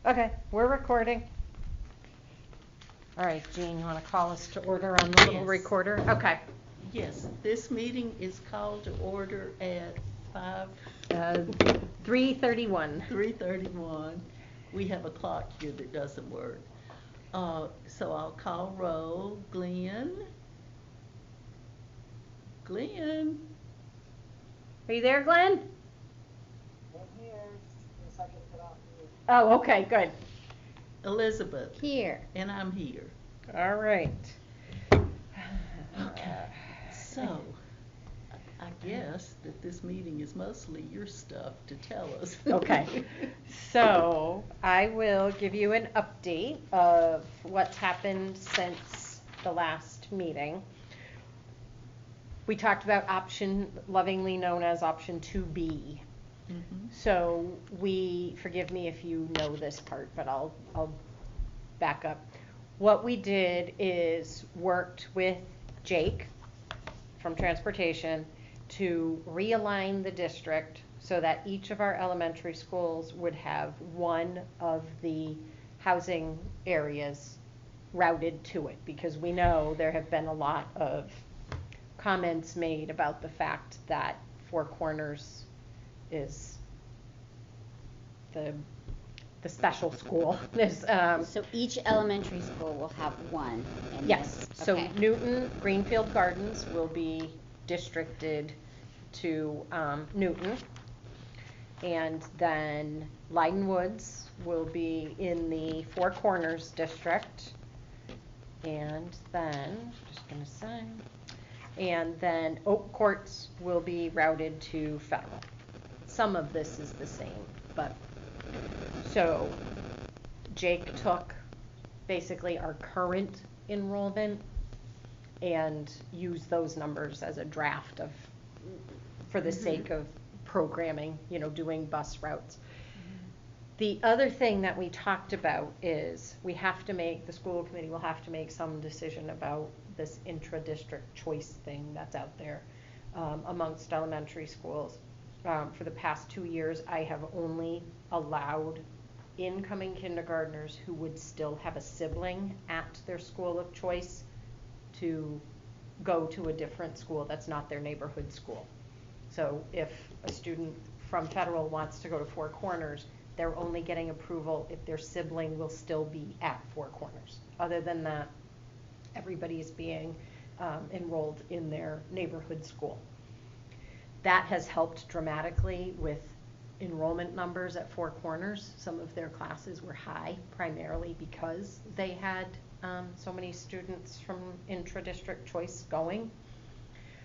Okay, we're recording. All right, Jean, you want to call us to order on the little Yes. recorder? Okay. Yes, this meeting is called to order at 3:31. 3:31. We have a clock here that doesn't work. So I'll call roll. Glenn? Glenn? Are you there, Glenn? I'm here. Yes, I can get off mute. Oh, okay, good. Elizabeth? Here. And I'm here. All right. Okay. So, I guess that this meeting is mostly your stuff to tell us. Okay. So I will give you an update of what's happened since the last meeting. We talked about option, lovingly known as option 2B. Mhm. So forgive me if you know this part, but I'll back up. What we did is worked with Jake from transportation to realign the district so that each of our elementary schools would have one of the housing areas routed to it, because we know there have been a lot of comments made about the fact that Four Corners is the special school. So each elementary school will have one. Yes, so Okay. Newton, Greenfield Gardens will be districted to Newton. And then Leiden Woods will be in the Four Corners district. And then, just gonna sign. And then Oak Courts will be routed to Federal. Some of this is the same, but so Jake took basically our current enrollment and used those numbers as a draft for the sake of programming, doing bus routes. The other thing that we talked about is the school committee will have to make some decision about this intra-district choice thing that's out there amongst elementary schools. For the past 2 years, I have only allowed incoming kindergartners who would still have a sibling at their school of choice to go to a different school that's not their neighborhood school. So if a student from Federal wants to go to Four Corners, they're only getting approval if their sibling will still be at Four Corners. Other than that, everybody is being enrolled in their neighborhood school. That has helped dramatically with enrollment numbers at Four Corners. Some of their classes were high, primarily because they had so many students from intra-district choice going.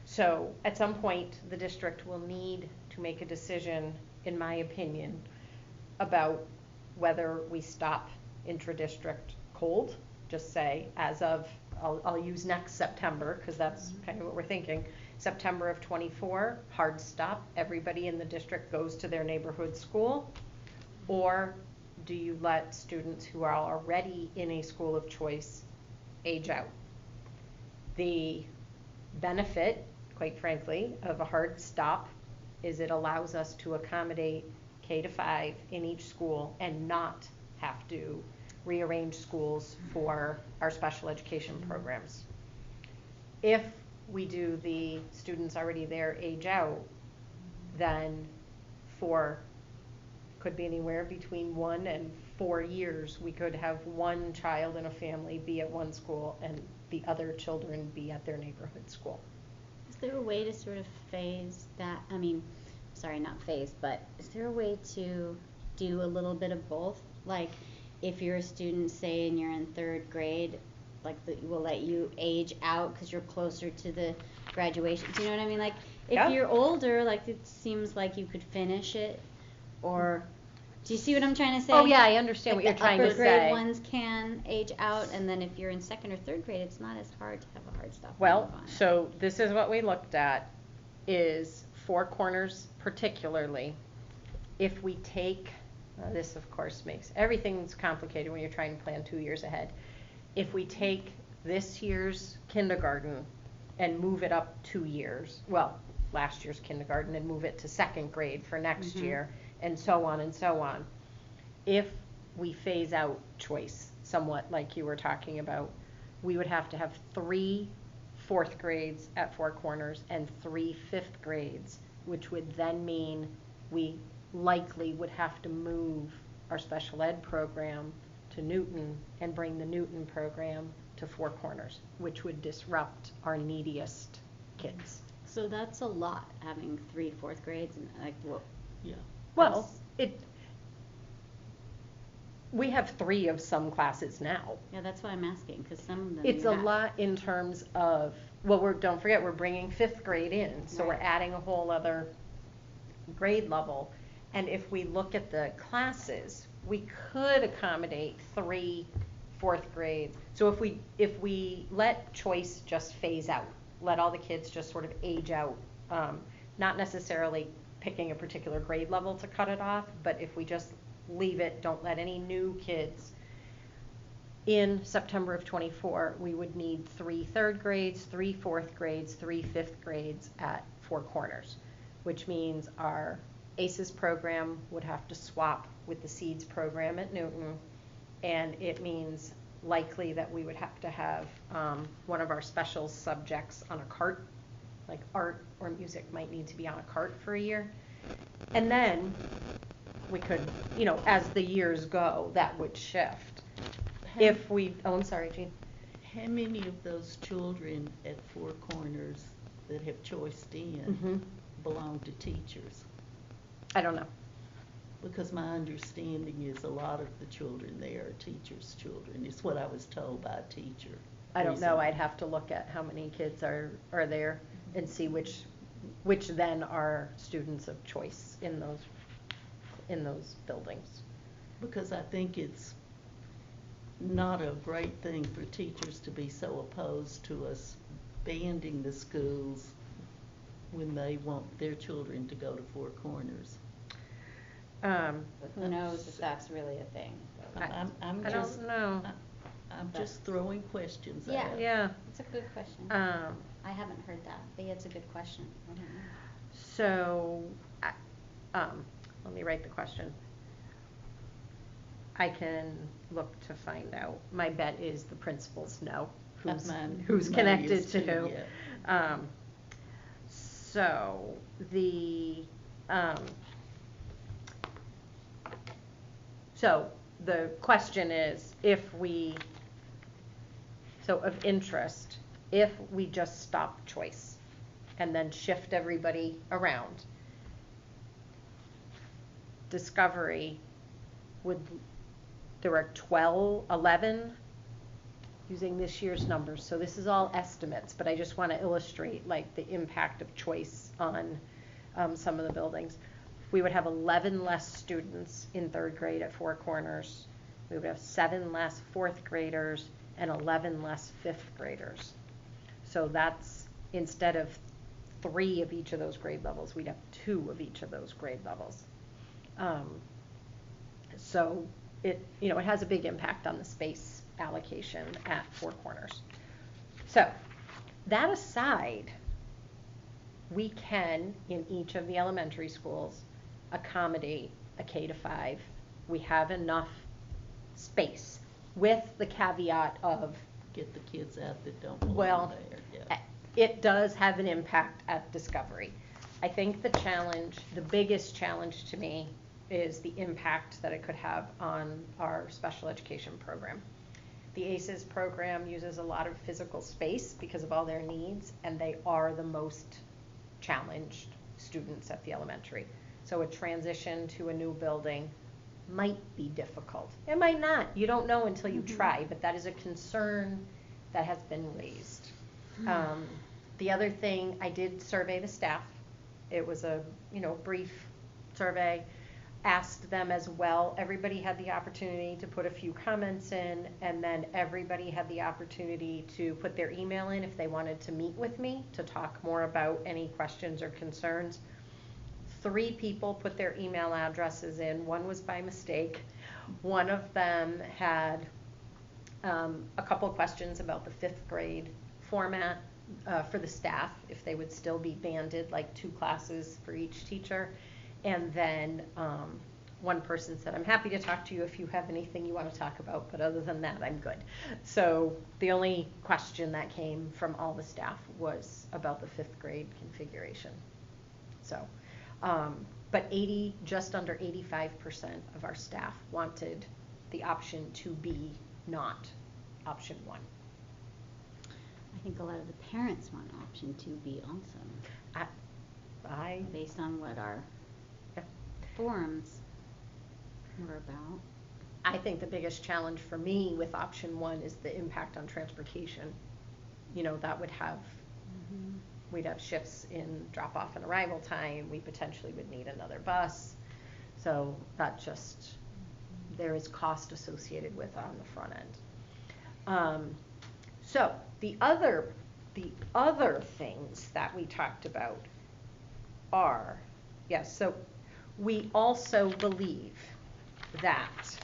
So at some point, the district will need to make a decision, in my opinion, about whether we stop intra-district cold, just say as of, I'll use next September, because that's kind of what we're thinking, September of 24, hard stop, everybody in the district goes to their neighborhood school, or do you let students who are already in a school of choice age out? The benefit, quite frankly, of a hard stop is it allows us to accommodate K-5 in each school and not have to rearrange schools for our special education programs. If we do the students already there age out, then could be anywhere between 1 and 4 years. We could have one child in a family be at one school and the other children be at their neighborhood school. Is there a way to sort of phase that? Not phase, but is there a way to do a little bit of both? Like, if you're a student, say, and you're in 3rd grade, we'll let you age out because you're closer to the graduation. Do you know what I mean? Like, if you're older, it seems like you could finish it, or do you see what I'm trying to say? Oh yeah, I understand what you're trying to say. Upper grade ones can age out, and then if you're in 2nd or 3rd grade, it's not as hard to have a hard stop. Well, so this is what we looked at, is Four Corners particularly. If we take, this of course makes everything's complicated when you're trying to plan 2 years ahead. If we take this year's kindergarten and move it up 2 years, well, last year's kindergarten, and move it to 2nd grade for next year, and so on and so on. If we phase out choice somewhat, like you were talking about, we would have to have 3 fourth grades at Four Corners and 3 fifth grades, which would then mean we likely would have to move our special ed program to Newton and bring the Newton program to Four Corners, which would disrupt our neediest kids. So that's a lot, having 3 fourth grades and like, well, Yeah. Well, we have 3 of some classes now. yeah, that's why I'm asking, because some of them It's you a have. lot in terms of, well, don't forget, we're bringing 5th grade in, so we're Right. adding a whole other grade level. And if we look at the classes, we could accommodate 3 fourth grades. So if we let choice just phase out, let all the kids just sort of age out, not necessarily picking a particular grade level to cut it off, but if we just leave it, don't let any new kids. In September of '24, we would need 3 third grades, 3 fourth grades, 3 fifth grades at Four Corners, which means our ACES program would have to swap with the SEEDS program at Newton, and it means likely that we would have to have one of our special subjects on a cart, like art or music might need to be on a cart for a year. And then we could, as the years go, that would shift. I'm sorry, Jean. How many of those children at Four Corners that have choiced in Mhm. belong to teachers? I don't know. Because my understanding is a lot of the children there are teachers' children, is what I was told by a teacher. I don't know, recently. I'd have to look at how many kids are there and see which then are students of choice in those buildings. Because I think it's not a great thing for teachers to be so opposed to us banding the schools when they want their children to go to Four Corners. But who knows if that's really a thing. I'm I just, don't know. I'm just throwing questions Yeah. out. Yeah. It's a good question. Um, I haven't heard that, but yeah, it's a good question. I don't know. So, let me write the question. I can look to find out. My bet is the principals know who's Mine connected is to too, who. yeah. So the question is, of interest, if we just stop choice and then shift everybody around, Discovery there were 11 using this year's numbers, so this is all estimates, but I just want to illustrate like the impact of choice on some of the buildings. We would have 11 less students in 3rd grade at Four Corners. We would have 7 less 4th graders and 11 less 5th graders. So that's, instead of 3 of each of those grade levels, we'd have 2 of each of those grade levels. So it has a big impact on the space allocation at Four Corners. So that aside, we can, in each of the elementary schools, accommodate a K-5. We have enough space, with the caveat of, Get the kids out that don't belong well, there, yeah. it does have an impact at Discovery. I think the biggest challenge to me is the impact that it could have on our special education program. The ACES program uses a lot of physical space because of all their needs, and they are the most challenged students at the elementary. So a transition to a new building might be difficult. It might not. You don't know until you try, but that is a concern that has been raised. The other thing, I did survey the staff. It was a brief survey. Asked them as well. Everybody had the opportunity to put a few comments in, and then everybody had the opportunity to put their email in if they wanted to meet with me to talk more about any questions or concerns. 3 people put their email addresses in. 1 was by mistake. One of them had a couple questions about the 5th grade format for the staff, if they would still be banded like 2 classes for each teacher. And then one person said, I'm happy to talk to you if you have anything you want to talk about, but other than that, I'm good. So the only question that came from all the staff was about the 5th grade configuration. So, but just under 85% of our staff wanted the option to be not option 1. I think a lot of the parents want option 2B also. Based on what our forums were about. I think the biggest challenge for me with option 1 is the impact on transportation. You know, that would have, we'd have shifts in drop-off and arrival time. We potentially would need another bus. So that just, there is cost associated with on the front end. So the other things that we talked about are, yes, so we also believe that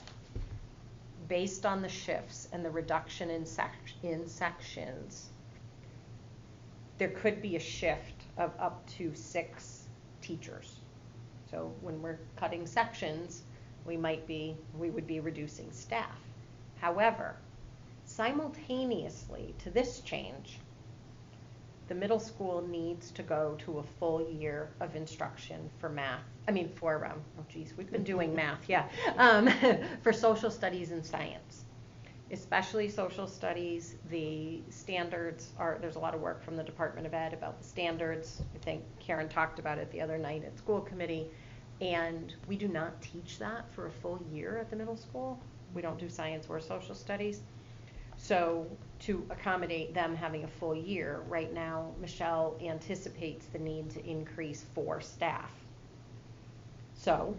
based on the shifts and the reduction in sections, there could be a shift of up to 6 teachers. So when we're cutting sections, we would be reducing staff. However, simultaneously to this change, the middle school needs to go to a full year of instruction for math. We've been doing math, yeah. For social studies and science, especially social studies. The standards there's a lot of work from the Department of Ed about the standards. I think Karen talked about it the other night at school committee. And we do not teach that for a full year at the middle school. We don't do science or social studies. So to accommodate them having a full year, right now, Michelle anticipates the need to increase 4 staff. So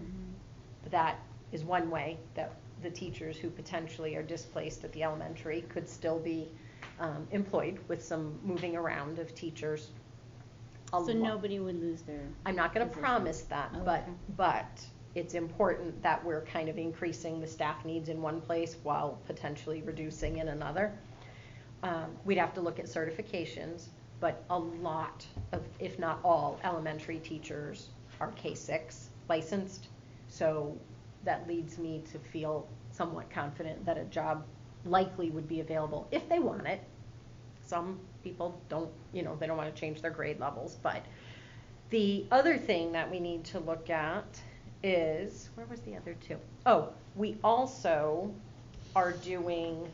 that is one way that the teachers who potentially are displaced at the elementary could still be employed with some moving around of teachers. So nobody would lose their I'm not going to position. promise that, but it's important that we're kind of increasing the staff needs in one place while potentially reducing in another. We'd have to look at certifications, but a lot of, if not all, elementary teachers are K-6 licensed. So that leads me to feel somewhat confident that a job likely would be available if they want it. Some people don't, they don't want to change their grade levels. But the other thing that we need to look at is, where was the other 2? Oh, we also are doing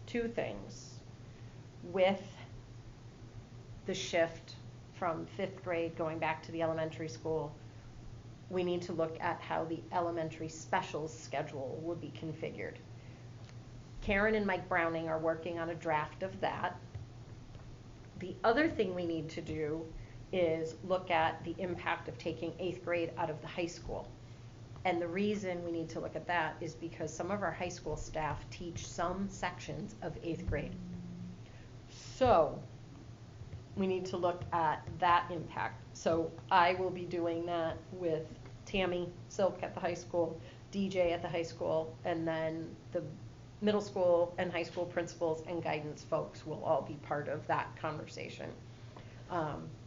2 things with the shift from 5th grade going back to the elementary school. We need to look at how the elementary specials schedule will be configured. Karen and Mike Browning are working on a draft of that. The other thing we need to do is look at the impact of taking 8th grade out of the high school. And the reason we need to look at that is because some of our high school staff teach some sections of 8th grade. So we need to look at that impact. So I will be doing that with Tammy Silk at the high school, DJ at the high school, and then the middle school and high school principals and guidance folks will all be part of that conversation.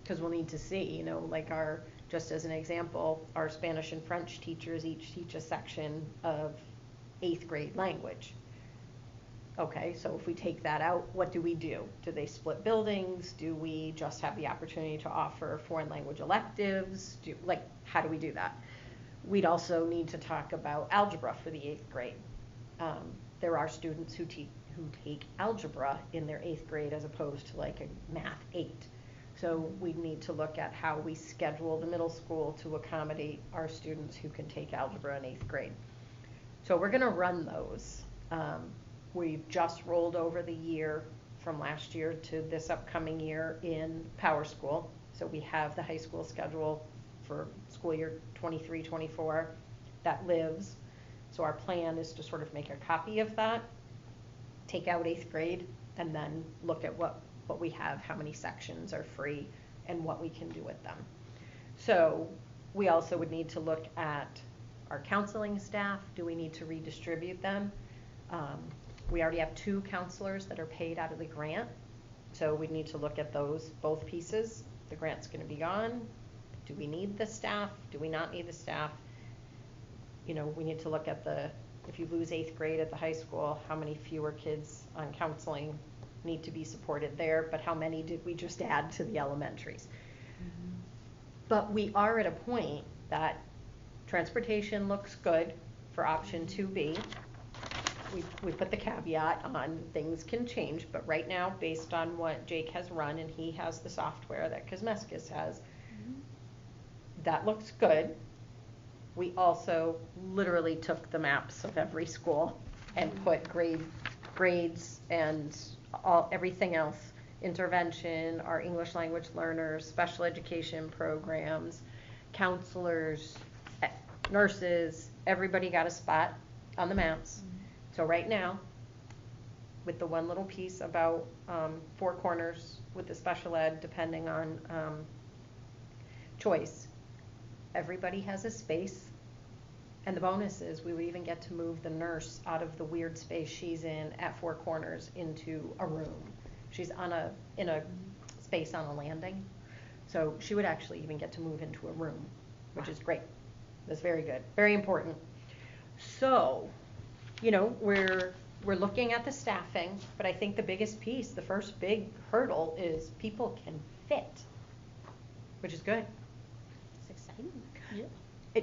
Because we'll need to see, just as an example, our Spanish and French teachers each teach a section of 8th grade language. Okay, so if we take that out, what do we do? Do they split buildings? Do we just have the opportunity to offer foreign language electives? How do we do that? We'd also need to talk about algebra for the 8th grade. There are students who take algebra in their 8th grade as opposed to a math 8. So we need to look at how we schedule the middle school to accommodate our students who can take algebra in 8th grade. So we're going to run those. We've just rolled over the year from last year to this upcoming year in Power School. So we have the high school schedule for school year 23-24 that lives. So our plan is to sort of make a copy of that, take out 8th grade, and then look at what we have, how many sections are free, and what we can do with them. So we also would need to look at our counseling staff. Do we need to redistribute them? We already have 2 counselors that are paid out of the grant, so we need to look at those, both pieces. The grant's going to be gone. Do we need the staff? Do we not need the staff? you know, we need to look at if you lose 8th grade at the high school, how many fewer kids on counseling need to be supported there, but how many did we just add to the elementaries? But we are at a point that transportation looks good for option 2B. We put the caveat on things can change, but right now, based on what Jake has run, and he has the software that Kosmeskis has, that looks good. We also literally took the maps of every school and put grades and everything else, intervention, our English language learners, special education programs, counselors, nurses, everybody got a spot on the maps. So right now, with the one little piece about 4 corners with the special ed, depending on choice, everybody has a space. And the bonus is we would even get to move the nurse out of the weird space she's in at 4 corners into a room. She's in a space on a landing. So she would actually even get to move into a room, which is great. That's very good, very important. So, you know, we're looking at the staffing, but I think the biggest piece, the first big hurdle is people can fit, which is good. It's exciting. Yeah.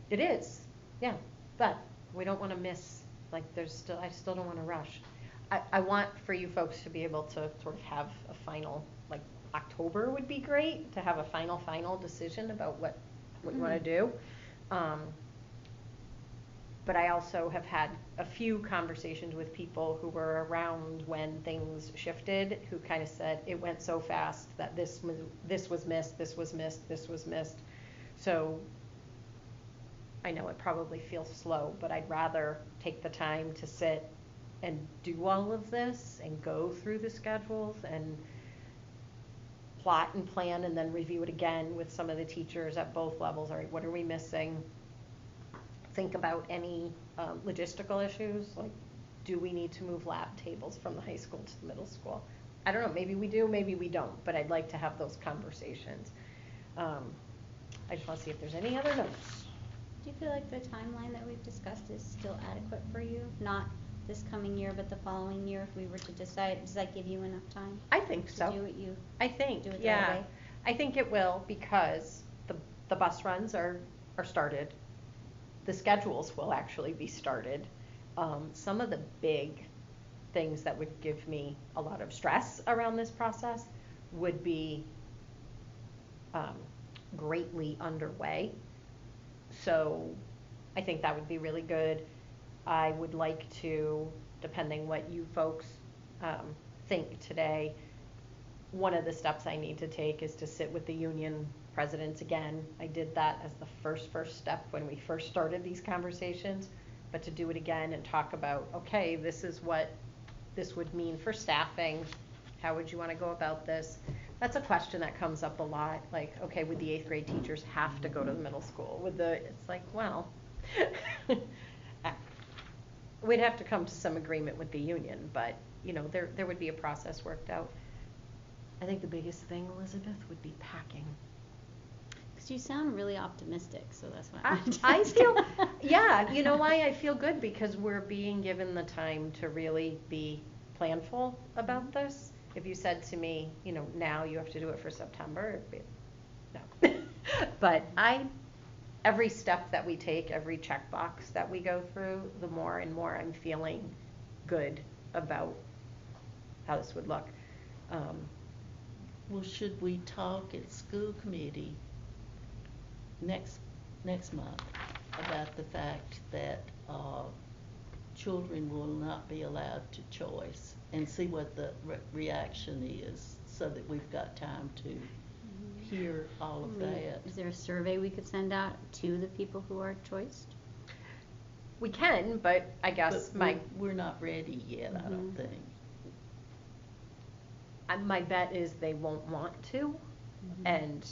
It is, yeah, but we don't want to miss, like I still don't want to rush. I want for you folks to be able to sort of have a final, like October would be great, to have a final decision about what you want to do. But I also have had a few conversations with people who were around when things shifted, who kind of said it went so fast that this was missed, this was missed, this was missed. So I know it probably feels slow, but I'd rather take the time to sit and do all of this and go through the schedules and plot and plan and then review it again with some of the teachers at both levels. All right, what are we missing? Think about any logistical issues, like do we need to move lab tables from the high school to the middle school? I don't know, maybe we do, maybe we don't, but I'd like to have those conversations. I just want to see if there's any other notes. Do you feel like the timeline that we've discussed is still adequate for you? Not this coming year, but the following year if we were to decide? Does that give you enough time? I think so. To do what you I think, do it the yeah. right way? I think it will because the bus runs are started. The schedules will actually be started. Some of the big things that would give me a lot of stress around this process would be greatly underway. So I think that would be really good. I would like to, depending what you folks think today, one of the steps I need to take is to sit with the union presidents again. I did that as the first step when we first started these conversations, but to do it again and talk about, okay, this is what this would mean for staffing. How would you want to go about this? That's a question that comes up a lot. Like, okay, would the 8th grade teachers have to go to the middle school? It's like, well, we'd have to come to some agreement with the union, but you know, there would be a process worked out. I think the biggest thing, Elizabeth, would be packing. Because you sound really optimistic, so that's why I feel, yeah, you know why I feel good? Because we're being given the time to really be planful about this. If you said to me, you know, now you have to do it for September, it'd be, no. But every step that we take, every checkbox that we go through, the more and more I'm feeling good about how this would look. Well, should we talk at school committee next month about the fact that children will not be allowed to choice, and see what the reaction is, so that we've got time to hear all of that? Is there a survey we could send out to the people who are choiced? We can, but I guess But we're not ready yet, I don't think. My bet is they won't want to, and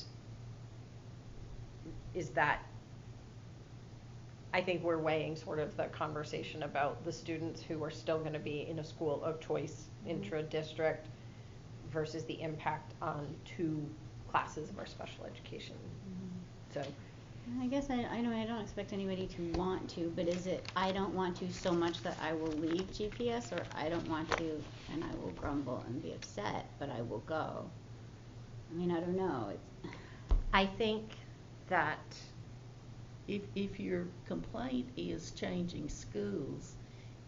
is that, I think we're weighing sort of the conversation about the students who are still going to be in a school of choice, intra-district, versus the impact on 2 classes of our special education. So I guess I know I don't expect anybody to want to, but is it I don't want to so much that I will leave GPS, or I don't want to and I will grumble and be upset, but I will go? I mean, I don't know. I think that, If your complaint is changing schools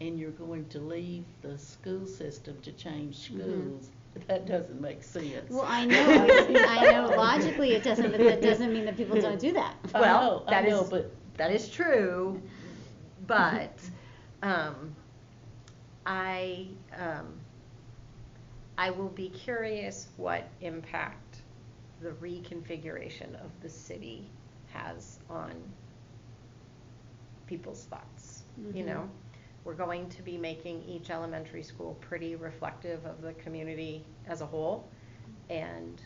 and you're going to leave the school system to change schools, that doesn't make sense. Well, I know, I know logically it doesn't, but that doesn't mean that people don't do that. well, I know, but that is true, but, I will be curious what impact the reconfiguration of the city has on people's thoughts, you know? We're going to be making each elementary school pretty reflective of the community as a whole, and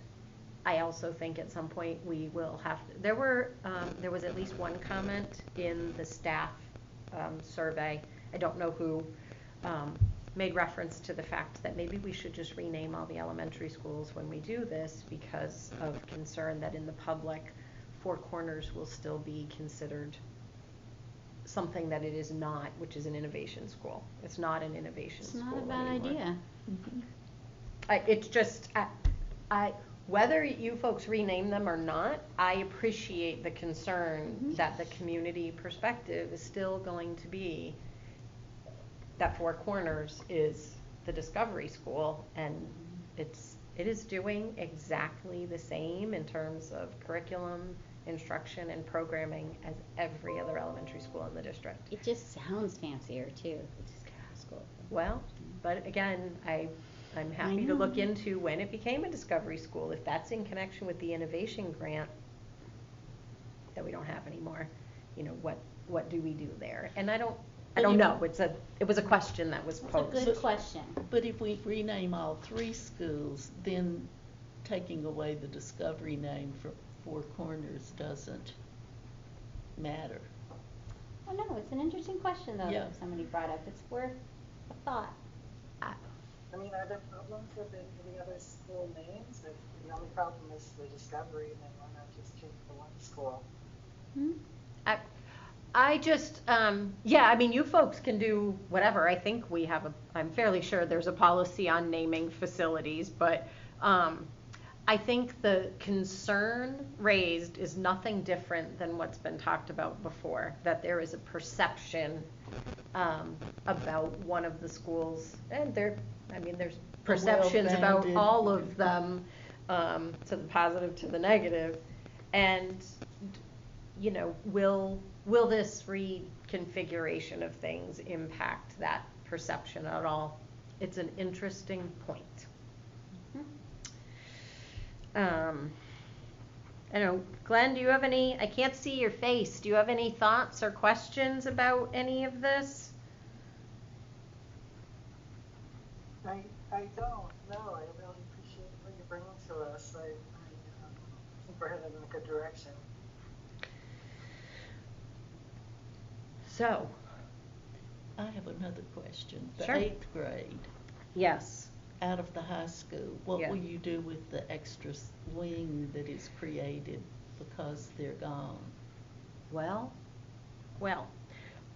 I also think at some point we will have, there was at least one comment in the staff survey, I don't know who, made reference to the fact that maybe we should just rename all the elementary schools when we do this because of concern that in the public, Four Corners will still be considered something that it is not, which is an innovation school. It's not an innovation school It's not a bad anymore. idea. It's just, whether you folks rename them or not, I appreciate the concern that the community perspective is still going to be that Four Corners is the Discovery School, and it is doing exactly the same in terms of curriculum, instruction, and programming as every other elementary school in the district. It just sounds fancier too. It's Discovery School. Well, but again, I'm happy to look into when it became a Discovery School, if that's in connection with the innovation grant that we don't have anymore, you know, what do we do there? And I don't know, it was a question that was posed. It's a good question. But if we rename all three schools, then taking away the Discovery name from Four Corners doesn't matter. Oh no, it's an interesting question though Yeah. that somebody brought up. It's worth a thought. I mean, are there problems with the other school names? If the only problem is the Discovery, then why not just change the one school? I just, yeah, I mean, you folks can do whatever. I think we have I'm fairly sure there's a policy on naming facilities, but I think the concern raised is nothing different than what's been talked about before, that there is a perception about one of the schools, and there's perceptions about well-founded. all of them, to the positive, to the negative, and, you know, will this reconfiguration of things impact that perception at all? It's an interesting point. I don't know, Glenn, do you have any, I can't see your face, do you have any thoughts or questions about any of this? I don't, no, I really appreciate what you're bringing to us. I think we're headed in a good direction. So, I have another question. Sure. The 8th grade, yes. out of the high school, what Yeah. will you do with the extra wing that is created because they're gone? Well.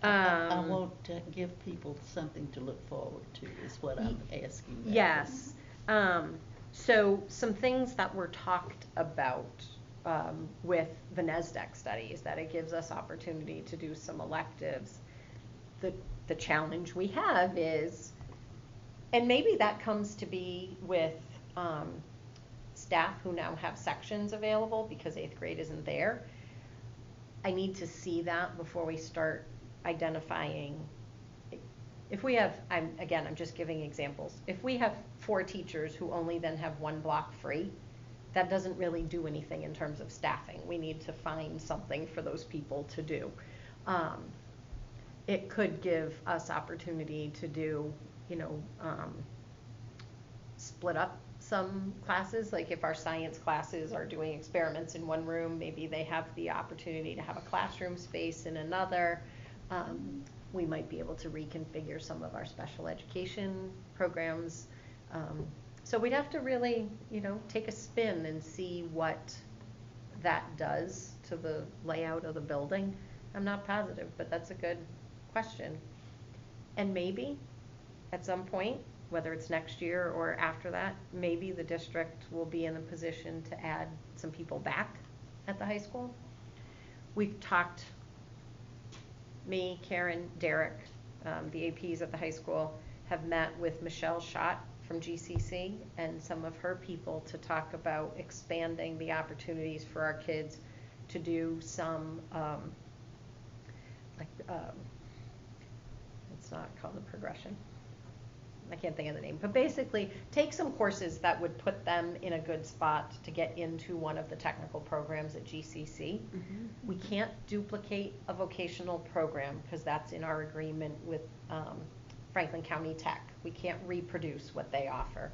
I want to give people something to look forward to is what I'm asking. Yes. So some things that were talked about with the NESDEC study is that it gives us opportunity to do some electives. The challenge we have is, and maybe that comes to be with staff who now have sections available because 8th grade isn't there. I need to see that before we start identifying. If we have, I'm just giving examples. If we have 4 teachers who only then have 1 block free, that doesn't really do anything in terms of staffing. We need to find something for those people to do. It could give us opportunity to do, split up some classes. Like if our science classes are doing experiments in one room, maybe they have the opportunity to have a classroom space in another. We might be able to reconfigure some of our special education programs. So we'd have to really, take a spin and see what that does to the layout of the building, I'm not positive, but that's a good question. And maybe, at some point, whether it's next year or after that, maybe the district will be in a position to add some people back at the high school. We've talked, me, Karen, Derek, the APs at the high school, have met with Michelle Schott from GCC and some of her people to talk about expanding the opportunities for our kids to do some, it's not called a progression. I can't think of the name, but basically take some courses that would put them in a good spot to get into one of the technical programs at GCC. Mm-hmm. We can't duplicate a vocational program because that's in our agreement with Franklin County Tech. We can't reproduce what they offer.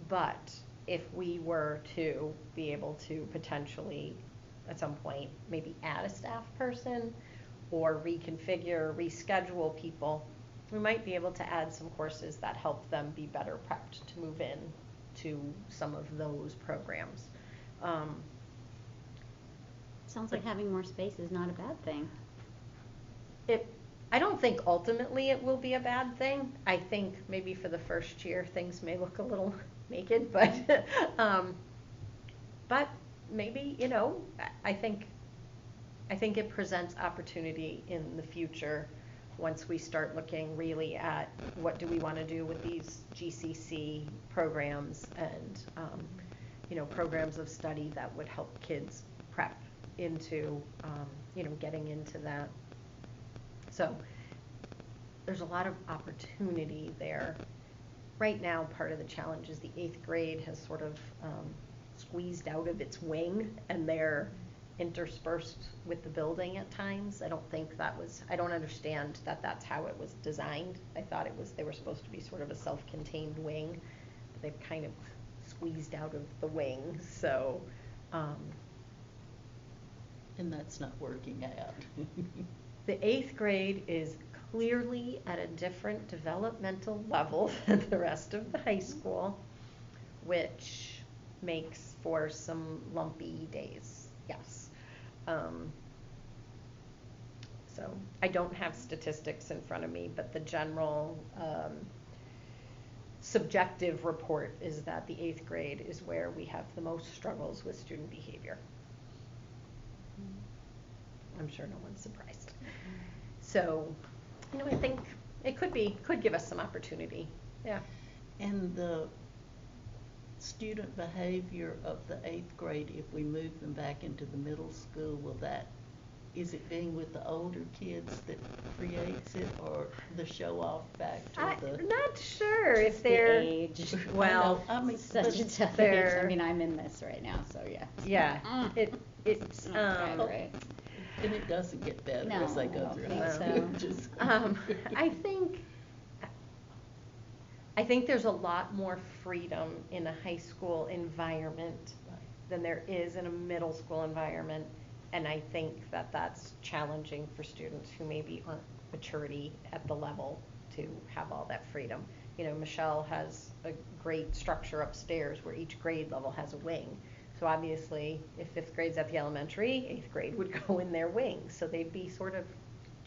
But if we were to be able to potentially, at some point, maybe add a staff person or reconfigure, reschedule people, we might be able to add some courses that help them be better prepped to move in to some of those programs. Sounds like having more space is not a bad thing. I don't think ultimately it will be a bad thing. I think maybe for the first year things may look a little naked, but maybe, you know, I think it presents opportunity in the future once we start looking really at what do we want to do with these GCC programs and, you know, programs of study that would help kids prep into, you know, getting into that. So there's a lot of opportunity there. Right now, part of the challenge is the 8th grade has sort of squeezed out of its wing, and they're interspersed with the building at times. I don't understand that that's how it was designed. I thought they were supposed to be sort of a self-contained wing. But they've kind of squeezed out of the wing, so. And that's not working out. The 8th grade is clearly at a different developmental level than the rest of the high school, which makes for some lumpy days, yes. So I don't have statistics in front of me, but the general subjective report is that the 8th grade is where we have the most struggles with student behavior. I'm sure no one's surprised. So, you know, I think it could give us some opportunity, yeah. And the student behavior of the 8th grade, if we move them back into the middle school, is it being with the older kids that creates it, or the show-off factor? I'm not sure if The they're, age. well, I mean, Such a tough age. they're- I mean, I'm in this right now, so yeah. yeah, it's, Not bad, right? And it doesn't get better No, as they I go don't through think high school. so. Just- I think there's a lot more freedom in a high school environment than there is in a middle school environment. And I think that that's challenging for students who maybe aren't maturity at the level to have all that freedom. You know, Michelle has a great structure upstairs where each grade level has a wing. So obviously, if 5th grade's at the elementary, 8th grade would go in their wing. So they'd be sort of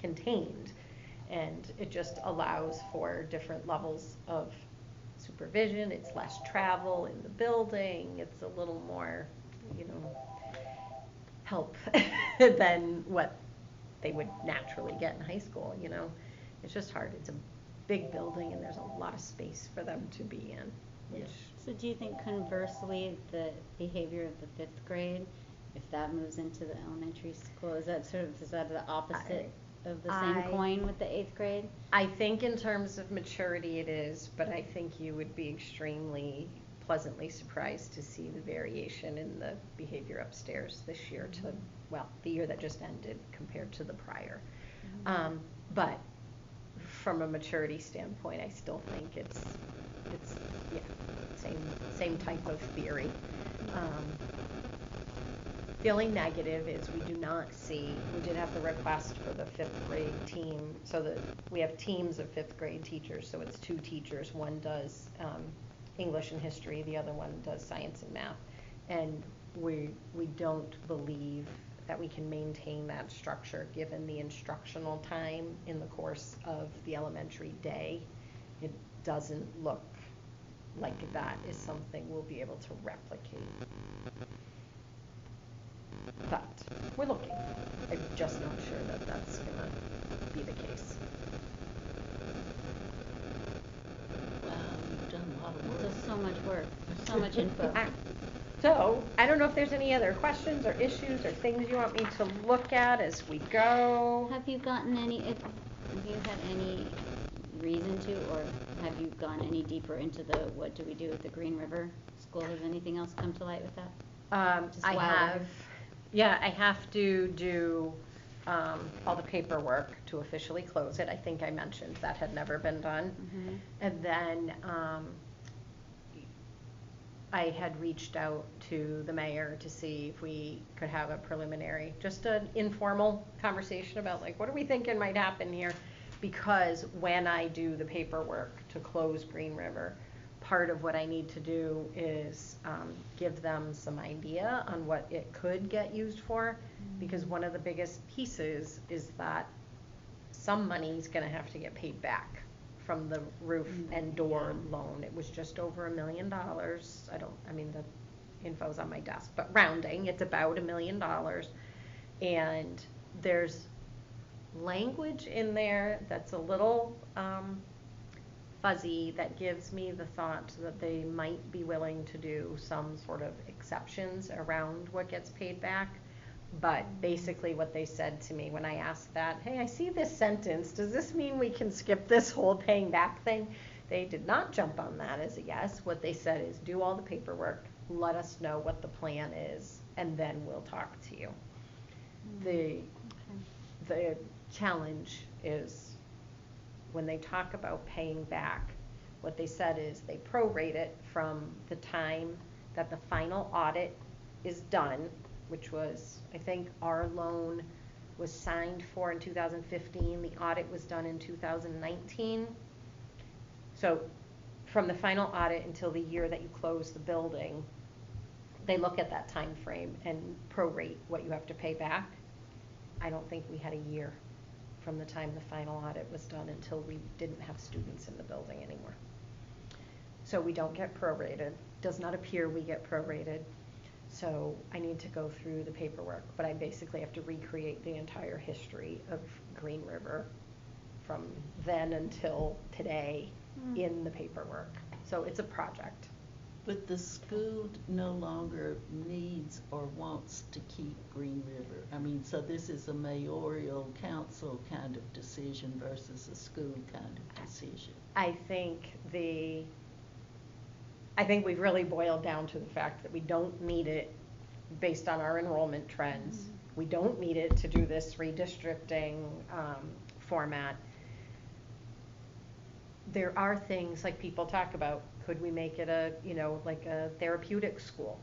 contained. And it just allows for different levels of supervision. It's less travel in the building. It's a little more, you know, help than what they would naturally get in high school, you know. It's just hard. It's a big building and there's a lot of space for them to be in. Which So do you think conversely the behavior of the 5th grade, if that moves into the elementary school, is that the opposite of the same coin with the 8th grade? I think in terms of maturity it is, but I think you would be extremely pleasantly surprised to see the variation in the behavior upstairs this year to, well, the year that just ended compared to the prior. But from a maturity standpoint, I still think it's yeah, same type of theory. The only negative is we did have the request for the 5th grade team, so that we have teams of 5th grade teachers, so it's 2 teachers. One does English and history, the other one does science and math. And we don't believe that we can maintain that structure given the instructional time in the course of the elementary day. It doesn't look like that is something we'll be able to replicate. But we're looking. I'm just not sure that that's gonna be the case. Wow, you've done a lot of work. So much work, so much info. So, I don't know if there's any other questions or issues or things you want me to look at as we go. Have you gotten any, have you had any reason to, or have you gone any deeper into the, what do we do with the Green River School? Has anything else come to light with that? Just I while we're have, here. yeah, I have to do all the paperwork to officially close it. I think I mentioned that had never been done. Mhm. And then I had reached out to the mayor to see if we could have a preliminary, just an informal conversation about like, what are we thinking might happen here? Because when I do the paperwork to close Green River, part of what I need to do is give them some idea on what it could get used for. Because one of the biggest pieces is that some money is gonna have to get paid back from the roof and door loan. It was just over $1 million. I mean, the info's on my desk, but rounding, it's about $1 million. And there's language in there that's a little fuzzy that gives me the thought that they might be willing to do some sort of exceptions around what gets paid back. But basically what they said to me when I asked that, hey, I see this sentence, does this mean we can skip this whole paying back thing? They did not jump on that as a yes. What they said is do all the paperwork, let us know what the plan is, and then we'll talk to you. The challenge is when they talk about paying back, what they said is they prorate it from the time that the final audit is done, which was, I think our loan was signed for in 2015, the audit was done in 2019. So from the final audit until the year that you close the building, they look at that time frame and prorate what you have to pay back. I don't think we had a year from the time the final audit was done until we didn't have students in the building anymore. So we don't get prorated. Does not appear we get prorated. So I need to go through the paperwork, but I basically have to recreate the entire history of Green River from then until today in the paperwork. So it's a project. But the school no longer needs or wants to keep Green River. I mean, so this is a mayoral council kind of decision versus a school kind of decision. I think we've really boiled down to the fact that we don't need it based on our enrollment trends. Mm-hmm. We don't need it to do this redistricting format. There are things like people talk about, could we make it like a therapeutic school?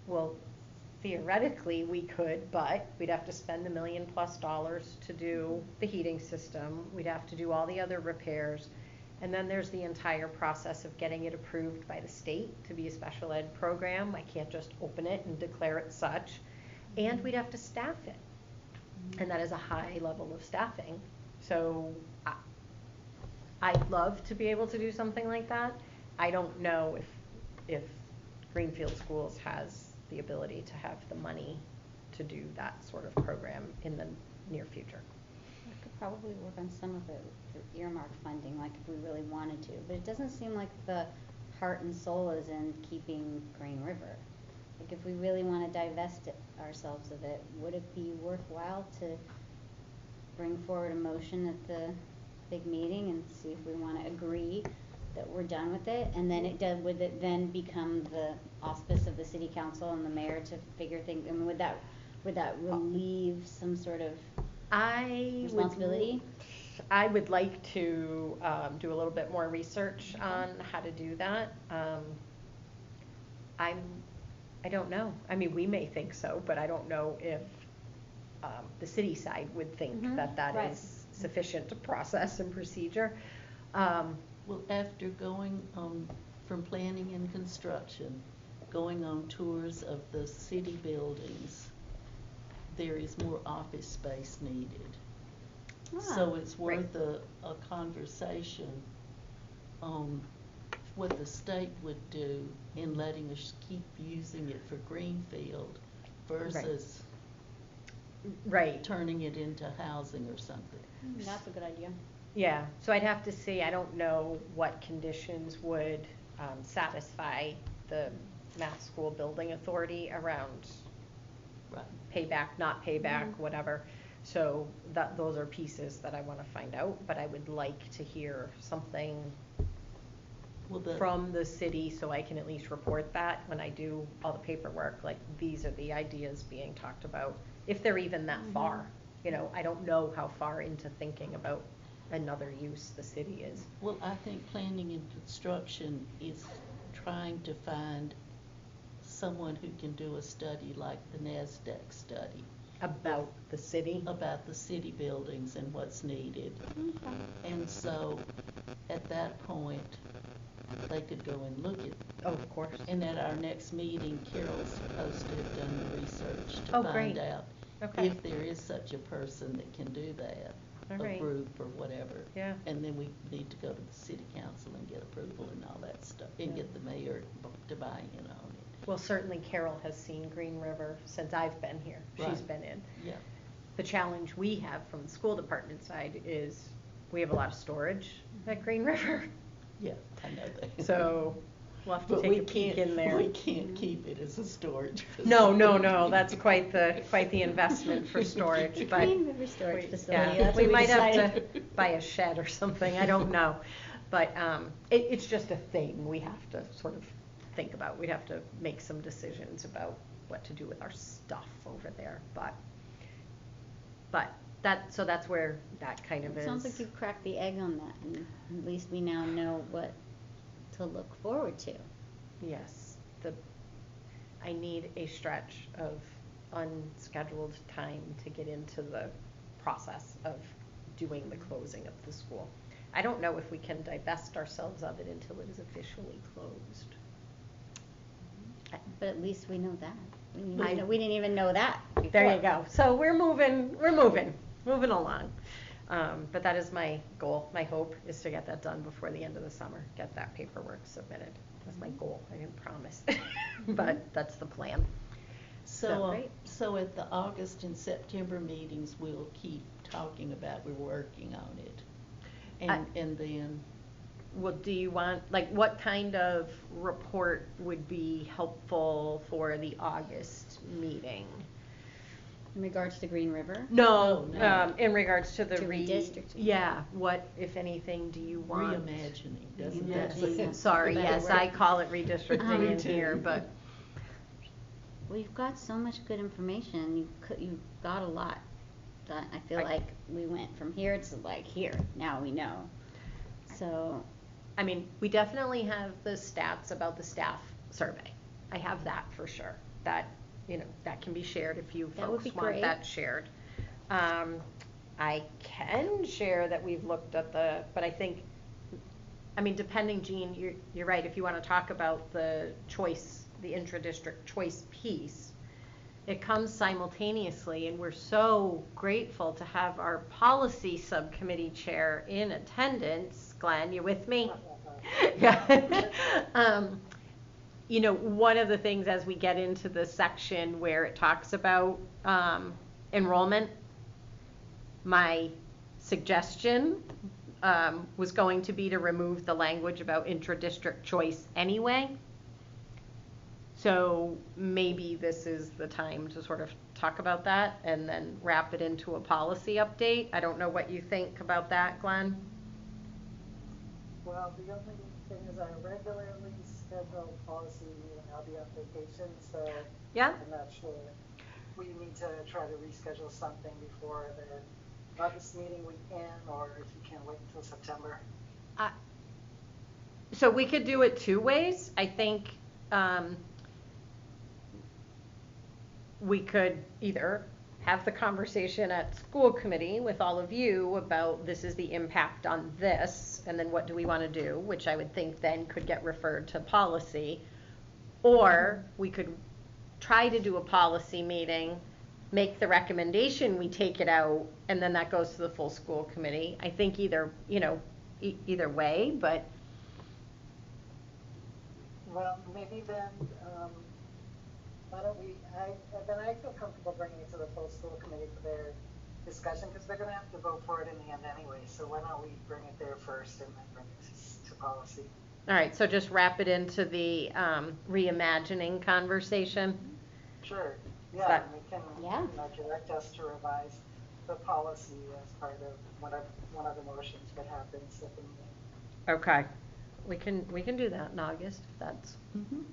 Well, theoretically we could, but we'd have to spend $1 million+ to do the heating system. We'd have to do all the other repairs. And then there's the entire process of getting it approved by the state to be a special ed program. I can't just open it and declare it such. And we'd have to staff it. And that is a high level of staffing. So I'd love to be able to do something like that. I don't know if Greenfield Schools has the ability to have the money to do that sort of program in the near future. We could probably work on some of it through earmark funding, like if we really wanted to. But it doesn't seem like the heart and soul is in keeping Green River. Like if we really want to divest ourselves of it, would it be worthwhile to bring forward a motion at the big meeting and see if we want to agree that we're done with it, and then would it then become the auspice of the city council and the mayor to figure things? I mean, would that relieve some sort of responsibility? I would like to do a little bit more research on how to do that. I don't know. I mean, we may think so, but I don't know if the city side would think that right. is sufficient to process and procedure. Well, after going from planning and construction going on tours of the city buildings, there is more office space needed. So it's worth a conversation on what the state would do in letting us keep using it for Greenfield versus Right. turning it into housing or something. That's a good idea. Yeah, so I'd have to see, I don't know what conditions would satisfy the Mass School Building Authority around Right. payback, not payback, whatever. So those are pieces that I want to find out, but I would like to hear something from the city so I can at least report that when I do all the paperwork, like these are the ideas being talked about, if they're even that far. You know, I don't know how far into thinking about another use the city is. Well, I think planning and construction is trying to find someone who can do a study like the NASDAQ study About the city? about the city buildings and what's needed. And so at that point, they could go and look at, Oh, of course. and at our next meeting, Carol's supposed to have done the research to Oh, find great. out Okay. if there is such a person that can do that, All a right. group or whatever. Yeah. And then we need to go to the city council and get approval and all that stuff, and Yeah. get the mayor to buy in on it. Well, certainly Carol has seen Green River since I've been here. She's Right. been in. Yeah. The challenge we have from the school department side is we have a lot of storage at Green River. Yeah, I know that. So we'll have to But take we a peek can't, in there. we can't keep it as a storage No, facility. that's quite the investment for storage, but. Green River Storage we- Facility, yeah, that's we what we might have decided. to buy a shed or something, I don't know. But, it's just a thing we have to sort of think about. We'd have to make some decisions about what to do with our stuff over there, but so that's where that kind of It is. sounds like you've cracked the egg on that, and at least we now know what to look forward to. Yes, I need a stretch of unscheduled time to get into the process of doing the closing of the school. I don't know if we can divest ourselves of it until it is officially closed. But at least we know that. I- We didn't even know that before. There you go. So we're moving along. But that is my goal. My hope is to get that done before the end of the summer, get that paperwork submitted. That's my goal. I didn't promise, but that's the plan. So, Great. so at the August and September meetings, we'll keep talking about, we're working on it. And then, Well, do you want, like, what kind of report would be helpful for the August meeting? In regards to Green River? No, No. in regards to the To redistricting. Yeah, what, if anything, do you want? reimagining, doesn't Yes. that? Reimagining. Sorry, That yes, word? I call it redistricting in too. here, but, We've got so much good information. You got a lot done. I feel I- like we went from here to like here. Now we know. So, I mean, we definitely have the stats about the staff survey. I have that for sure. That, that can be shared if you That would folks be want great. that shared. I can share that we've looked at but I think, depending, Jean, you're right, if you want to talk about the choice, the intra-district choice piece, it comes simultaneously, and we're so grateful to have our policy subcommittee chair in attendance. Glenn, you with me? Yeah. One of the things as we get into the section where it talks about enrollment, my suggestion was going to be to remove the language about intra-district choice anyway. So maybe this is the time to sort of talk about that and then wrap it into a policy update. I don't know what you think about that, Glenn. Well, the only thing is I regularly schedule policy meeting. I'll be on vacation, so Yeah? I'm not sure. We need to try to reschedule something before the August meeting we can, or if you can wait until September. So we could do it two ways. I think we could either have the conversation at school committee with all of you about this is the impact on this, and then what do we want to do, which I would think then could get referred to policy. Or we could try to do a policy meeting, make the recommendation, we take it out, and then that goes to the full school committee. I think either, either way, but Well, maybe then, why don't we, then I feel comfortable bringing it to the full school committee for their discussion, because they're gonna have to vote for it in the end anyway, so why don't we bring it there first and then bring it to policy? all right, so just wrap it into the reimagining conversation. Sure, That- yeah, and we can, Yeah. direct us to revise the policy as part of one of the motions that happens at the meeting. Okay, we can do that in August, if that's,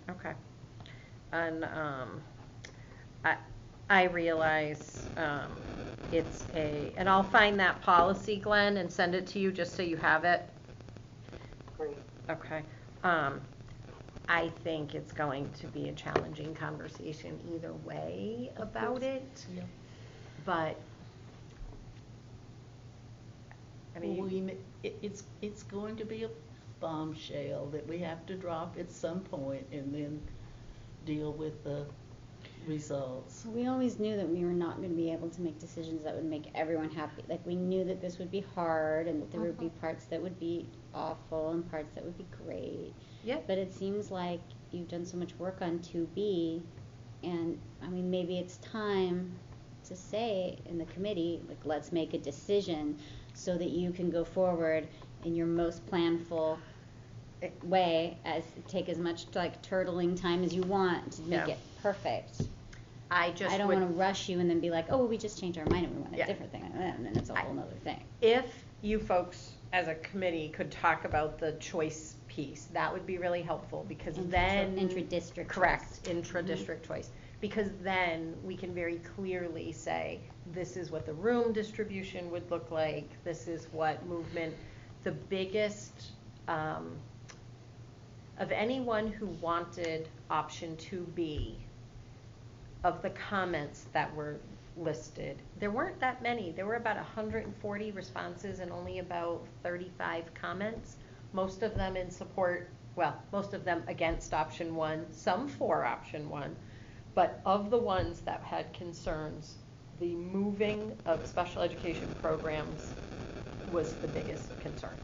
okay. And, I realize, and I'll find that policy, Glenn, and send it to you, just so you have it. Great. Okay. I think it's going to be a challenging conversation either way about it, Yeah. but, I mean, Well, it's going to be a bombshell that we have to drop at some point and then deal with the results. We always knew that we were not going to be able to make decisions that would make everyone happy. Like, we knew that this would be hard and that there would be parts that would be awful and parts that would be great. Yep. But it seems like you've done so much work on 2B, and I mean, maybe it's time to say in the committee, like, let's make a decision so that you can go forward in your most planful way, take as much like turtling time as you want to make Yeah. it perfect. I don't would, want to rush you and then be like, oh, we just changed our mind and we want a Yeah. different thing, and then it's a whole nother thing. if you folks as a committee could talk about the choice piece, that would be really helpful, because then. Intra-district Correct, choice. intra-district choice. Because then we can very clearly say, this is what the room distribution would look like, this is what movement, the biggest, of anyone who wanted option 2B, of the comments that were listed, there weren't that many. There were about 140 responses and only about 35 comments. Most of them in support, most of them against option 1, some for option 1. But of the ones that had concerns, the moving of special education programs was the biggest concern.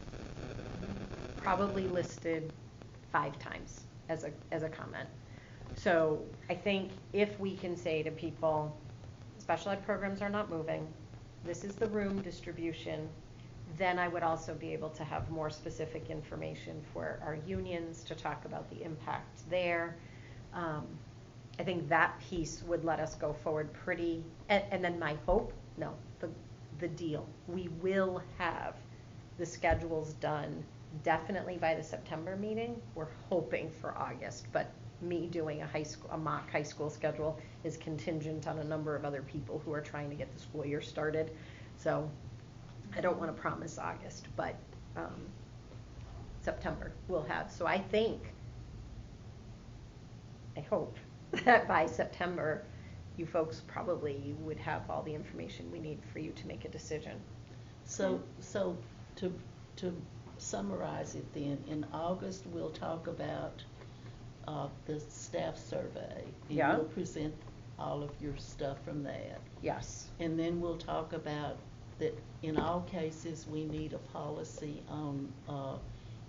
Probably listed 5 times as a comment. So I think if we can say to people, special ed programs are not moving, this is the room distribution, then I would also be able to have more specific information for our unions to talk about the impact there. I think that piece would let us go forward pretty, and then my hope, the deal. We will have the schedules done definitely by the September meeting. We're hoping for August, but me doing a mock high school schedule is contingent on a number of other people who are trying to get the school year started. So I don't want to promise August, but September we'll have. So I hope that by September, you folks probably would have all the information we need for you to make a decision. So to summarize it then, in August, we'll talk about the staff survey. And Yeah. you'll present all of your stuff from that. Yes. And then we'll talk about that in all cases, we need a policy on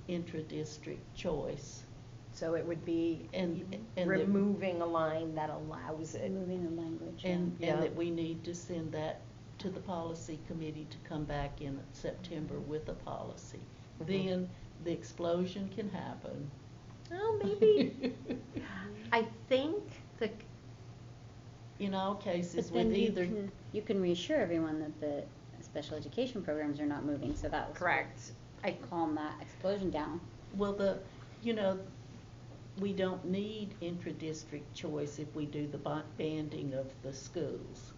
intra-district choice. So it would be And removing a line that allows it. Moving the language. And Yeah. that we need to send that to the policy committee to come back in September with a policy. Mhm. Then the explosion can happen. Oh, maybe. I think In all But cases, then with either, you can reassure everyone that the special education programs are not moving, so that will correct. calm that explosion down. well, we don't need intra-district choice if we do the banding of the schools.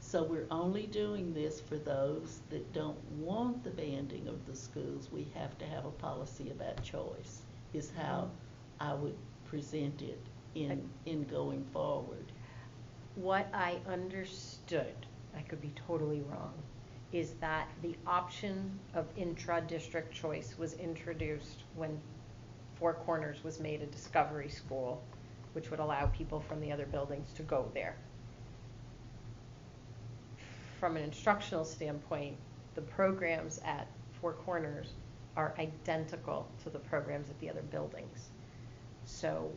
So we're only doing this for those that don't want the banding of the schools. We have to have a policy about choice, is how I would present it in going forward. What I understood, I could be totally wrong, is that the option of intra-district choice was introduced when Four Corners was made a discovery school. which would allow people from the other buildings to go there. From an instructional standpoint, the programs at Four Corners are identical to the programs at the other buildings. So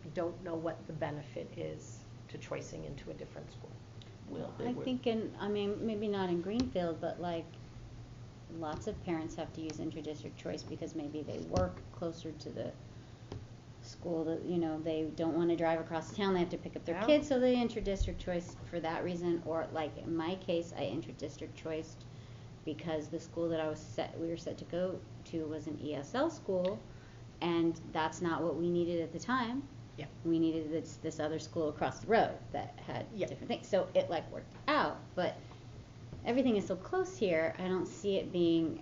I don't know what the benefit is to choicing into a different school. Well, I think maybe not in Greenfield, but like lots of parents have to use intra-district choice because maybe they work closer to the school that, you know, they don't want to drive across town, they have to pick up their Yeah. kids, so they intra-district choice for that reason. Or like in my case, I intra-district choiced because the school that we were set to go to was an ESL school, and that's not what we needed at the time. Yeah. We needed this other school across the road that had Yeah. different things, so it like worked out. But everything is so close here, I don't see it being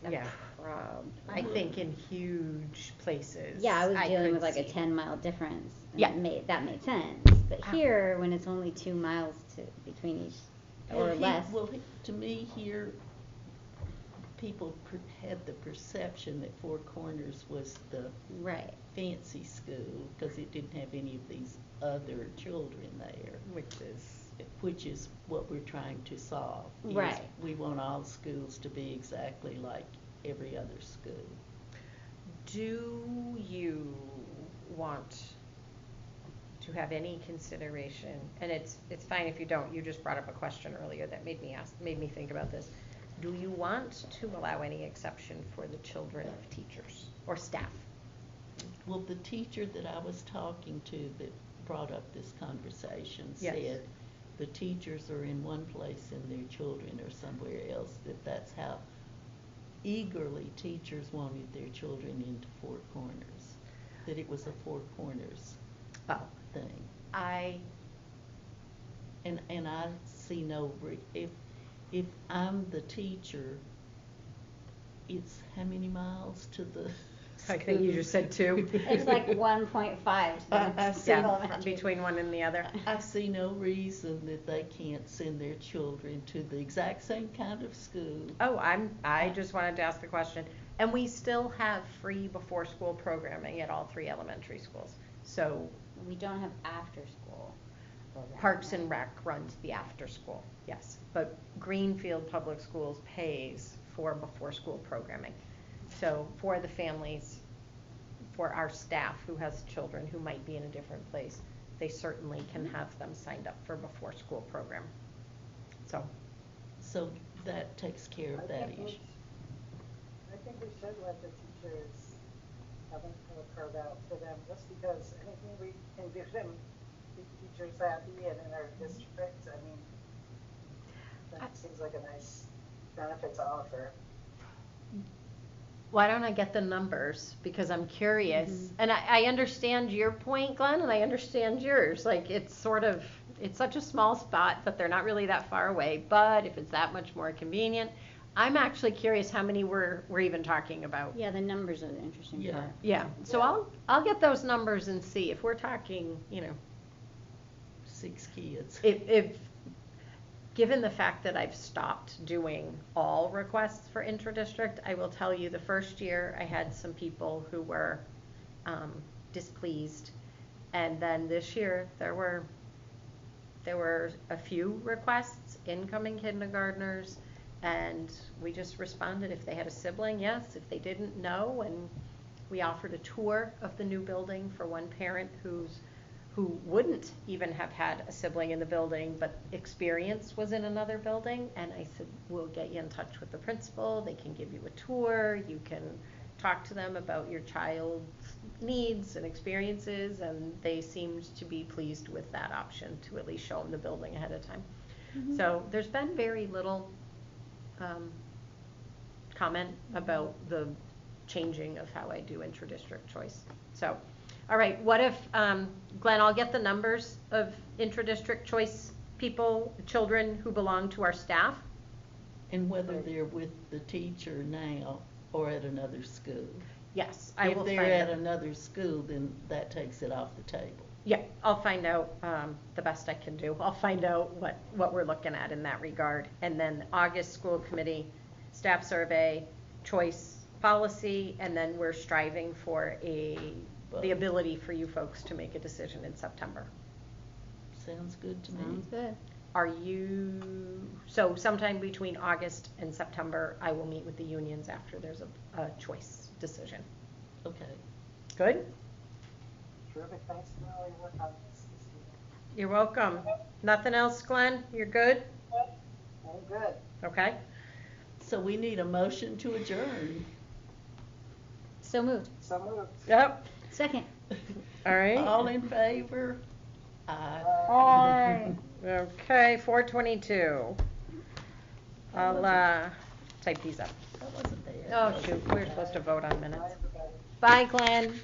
a Yeah. problem. I think in huge places. Yeah, I was dealing could with like a see- 10-mile difference. And Yeah. that made sense. But Ah. here, when it's only 2 miles between each, or less. To me here, people had the perception that Four Corners was the Right. fancy school because it didn't have any of these other children there, which is what we're trying to solve. is Right. We want all schools to be exactly like every other school. Do you want to have any consideration, and it's fine if you don't, you just brought up a question earlier that made me think about this. Do you want to allow any exception for the children of teachers or staff? Well, the teacher that I was talking to that brought up this conversation Yes. said the teachers are in one place and their children are somewhere else, that's how eagerly teachers wanted their children into Four Corners, that it was a Four Corners Oh, thing. And I see if I'm the teacher, it's how many miles to the I think you just said 2. It's like 1.5 to the I next see. Yeah, elementary. between one and the other. I see no reason that they can't send their children to the exact same kind of school. Oh, I just wanted to ask the question. And we still have free before school programming at all 3 elementary schools. So We don't have after-school program. Parks and Rec runs the after school, yes. But Greenfield Public Schools pays for before school programming. So for the families, for our staff who has children who might be in a different place, they certainly can have them signed up for before school program. So that takes care of that issue. I think we should let the teachers have a carve out for them, just because anything we can do to keep teachers happy and in our district, I mean, that seems like a nice benefit to offer. Why don't I get the numbers? Because I'm curious. And I understand your point, Glenn, and I understand yours. Like, it's such a small spot that they're not really that far away. But if it's that much more convenient, I'm actually curious how many we're even talking about. Yeah, the numbers are the interesting Yeah. part. Yeah. So I'll get those numbers and see if we're talking, 6 kids. if given the fact that I've stopped doing all requests for intra-district, I will tell you the first year I had some people who were displeased. And then this year there were a few requests, incoming kindergartners, and we just responded if they had a sibling, yes, if they didn't, no. And we offered a tour of the new building for one parent who wouldn't even have had a sibling in the building, but experience was in another building. And I said, we'll get you in touch with the principal. They can give you a tour. You can talk to them about your child's needs and experiences. And they seemed to be pleased with that option to at least show them the building ahead of time. Mm-hmm. So there's been very little comment about the changing of how I do intra-district choice. So, all right, what if, Glenn, I'll get the numbers of intra-district choice people, children who belong to our staff. And whether they're with the teacher now or at another school. Yes, I will If find they're at out. another school, then that takes it off the table. Yeah, I'll find out the best I can do. I'll find out what we're looking at in that regard. And then August school committee, staff survey, choice policy, and then we're striving for a the ability for you folks to make a decision in September. Sounds good to me. Sounds good. Are you, so sometime between August and September, I will meet with the unions after there's a choice decision. Okay. Good? Terrific, thanks for all your work on this evening. You're welcome. Nothing else, Glenn? You're good? I'm good. Okay. So we need a motion to adjourn. So moved. So moved. Yep. Second. All right. All in favor? Aye. Aye. Okay, 4:22. I'll type these up. That wasn't there. Oh shoot, we're supposed to vote on Bye, minutes. everybody. Bye, Glenn.